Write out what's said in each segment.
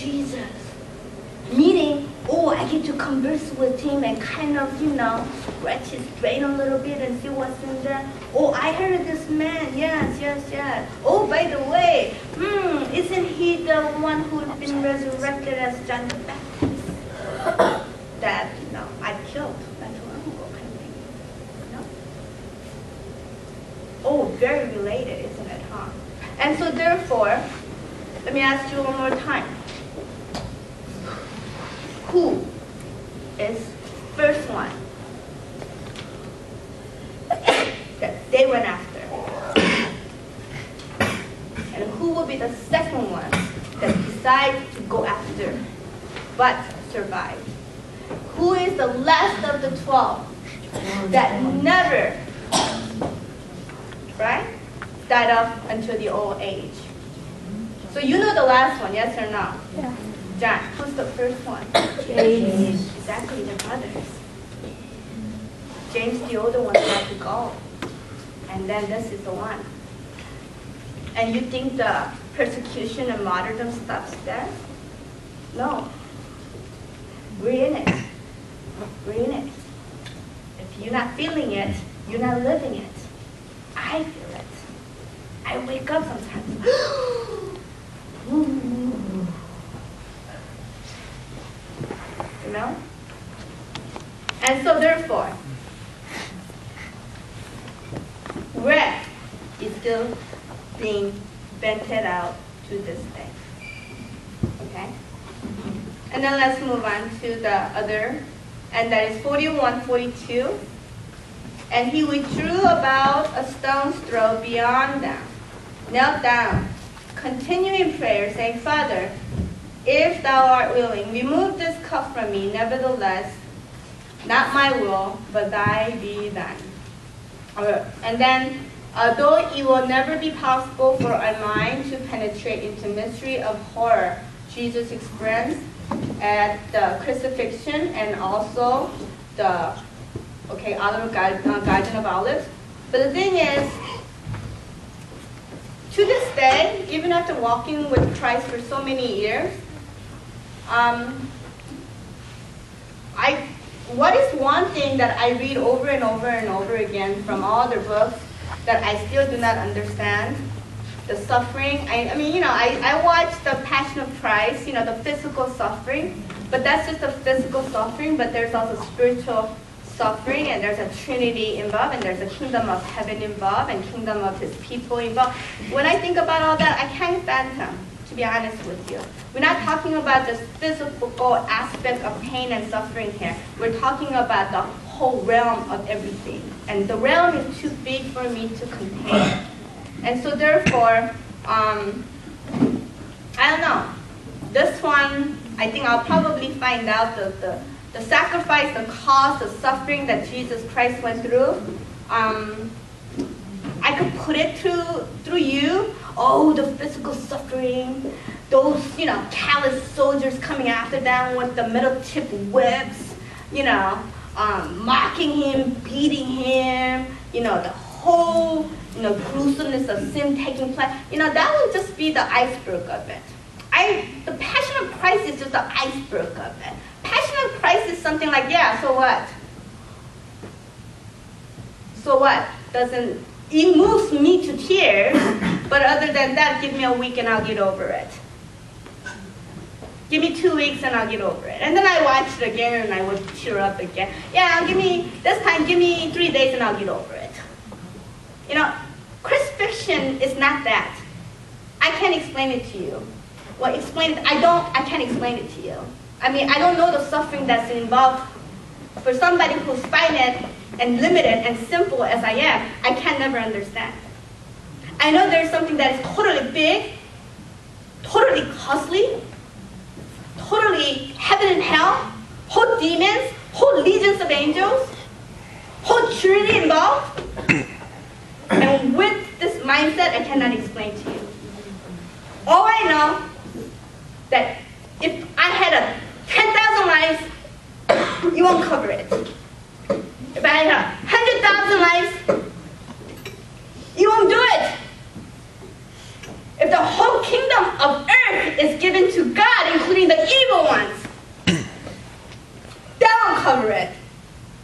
Jesus. Meaning, oh, I get to converse with him and kind of, scratch his brain a little bit and see what's in there. Oh, I heard this man. Yes. Oh, by the way, isn't he the one who's been resurrected as John the Baptist? That, I killed not too long ago, kind of thing. Oh, very related, isn't it, huh? And so therefore, let me ask you one more time. Who is first one that they went after? And who will be the second one that decide to go after but survive? Who is the last of the 12 that never, right, died off until the old age? So you know the last one, yes or no? Yeah. John, who's the first one? James. Exactly, the brothers. James, the older one, had to go. And then this is the one. And you think the persecution and martyrdom stops there? No. We're in it. We're in it. If you're not feeling it, you're not living it. I feel it. I wake up sometimes. And so therefore, red is still being vented out to this day. Okay? And then let's move on to the other, and that is 41:42. And he withdrew about a stone's throw beyond them, knelt down, continuing prayer, saying, Father, if thou art willing, remove this cup from me. Nevertheless, not my will, but thy be done. And then, though it will never be possible for a mind to penetrate into mystery of horror Jesus experienced at the crucifixion and also the Garden of Olives. But the thing is, to this day, even after walking with Christ for so many years, what is one thing that I read over and over and over again from all the books that I still do not understand? The suffering. I watched the Passion of Christ, the physical suffering, but that's just the physical suffering, but there's also spiritual suffering, and there's a Trinity involved, and there's a kingdom of heaven involved, and kingdom of his people involved. When I think about all that, I can't fathom, to be honest with you. We're not talking about this physical aspect of pain and suffering here. We're talking about the whole realm of everything. And the realm is too big for me to contain. And so therefore, I don't know. This one, I think I'll probably find out the sacrifice, the cost, the suffering that Jesus Christ went through. I could put it through you. Oh, the physical suffering, those, callous soldiers coming after them with the metal-tipped whips, mocking him, beating him, the whole, gruesomeness of sin taking place. That would just be the iceberg of it. The Passion of Christ is just the iceberg of it. Passion of Christ is something like, yeah, so what? So what? It moves me to tears, but other than that, give me a week and I'll get over it. Give me 2 weeks and I'll get over it. And then I watch it again and I would cheer up again. Yeah, this time give me 3 days and I'll get over it. Crucifixion is not that. I can't explain it to you. Well, I can't explain it to you. I don't know the suffering that's involved. For somebody who's finite and limited and simple as I am, I can never understand. I know there's something that is totally big, totally costly, totally heaven and hell, whole demons, whole legions of angels, whole Trinity involved. And with this mindset, I cannot explain to you. All I know that if I had 10,000 lives, you won't cover it. If I had 100,000 lives, you won't do it. If the whole kingdom of earth is given to God, including evil ones. That won't cover it.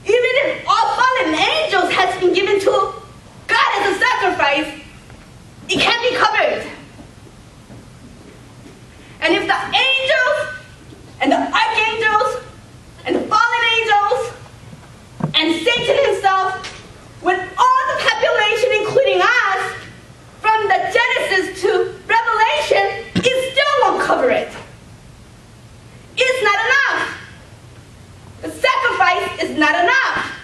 Even if all fallen angels has been given to God as a sacrifice, it can't be covered. And if the angels and the archangels and the fallen angels and Satan himself, with all the population, including us, from the Genesis to Revelation, it still won't cover it. It's not enough. The sacrifice is not enough.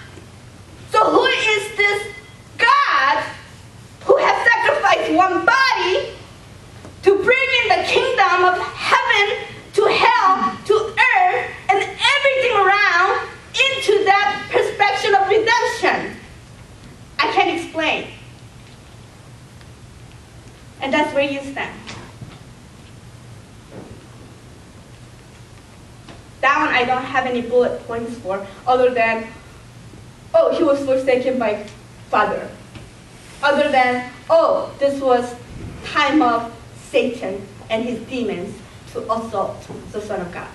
So who is this God who has sacrificed one body to bring in the kingdom of heaven to hell, to earth, and everything around into that perspective of redemption? I can't explain. And that's where you stand. That one I don't have any bullet points for, other than, oh, he was forsaken by Father. Other than, oh, this was time of Satan and his demons to assault the Son of God.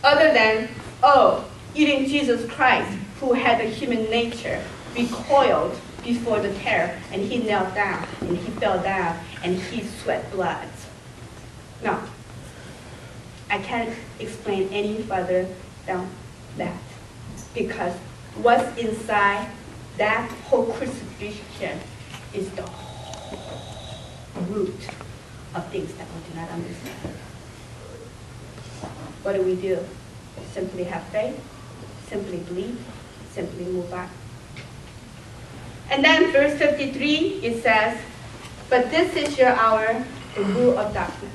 Other than, oh, even Jesus Christ, who had a human nature, recoiled before the terror, and he knelt down, and he fell down, and he sweat blood. No. I can't explain any further than that, because what's inside that whole crucifixion is the root of things that we do not understand. What do? Simply have faith, simply believe, simply move on. And then verse 53, it says, but this is your hour, the rule of darkness.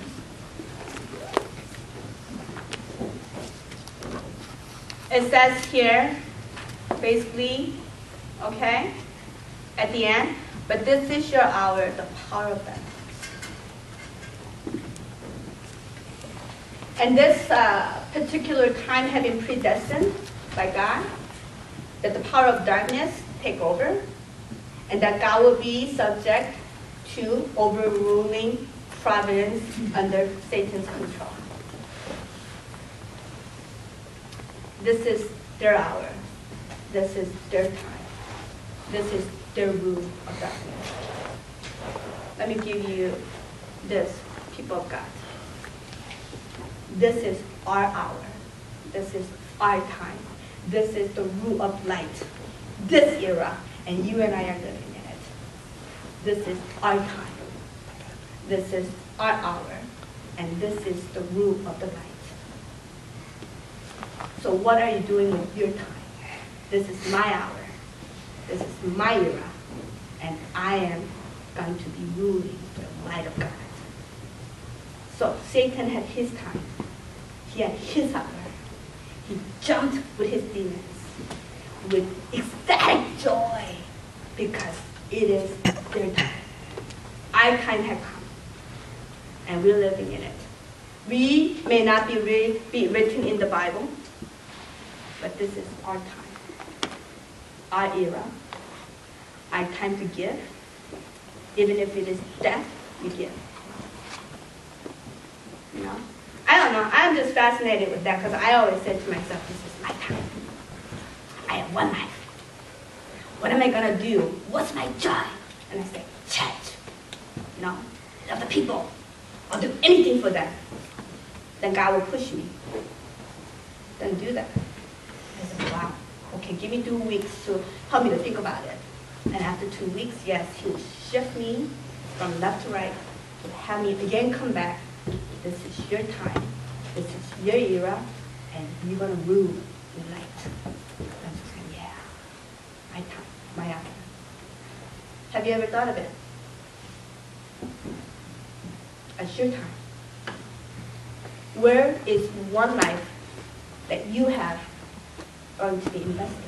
It says here, basically, okay, at the end, but this is your hour, the power of darkness. And this particular time had been predestined by God, that the power of darkness take over, and that God will be subject to overruling providence under Satan's control. This is their hour. This is their time. This is their rule of darkness. Let me give you this, people of God. This is our hour. This is our time. This is the rule of light. This era, and you and I are living in it. This is our time. This is our hour, and this is the rule of the light. So what are you doing with your time? This is my hour. This is my era. And I am going to be ruling the light of God. So Satan had his time. He had his hour. He jumped with his demons with ecstatic joy because it is their time. Our time had come. And we're living in it. We may not be written in the Bible, but this is our time, our era, our time to give. Even if it is death, we give. You know? I don't know. I'm just fascinated with that because I always said to myself, this is my time. I have one life. What am I going to do? What's my joy? And I say, church. You know, love the people. I'll do anything for them. Then God will push me. Then do that. I said, wow, okay, give me 2 weeks to help me to think about it. And after 2 weeks, yes, he will shift me from left to right, to have me again come back. This is your time, this is your era, and you're going to rule in light. I'm just saying, yeah, my time, my hour. Have you ever thought of it? It's your time. Where is one life that you have going to be invested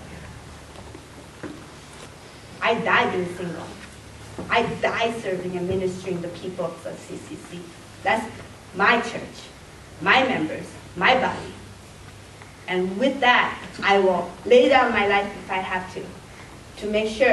in? I died being single. I died serving and ministering the people of CCC. That's my church, my members, my body. And with that, I will lay down my life if I have to make sure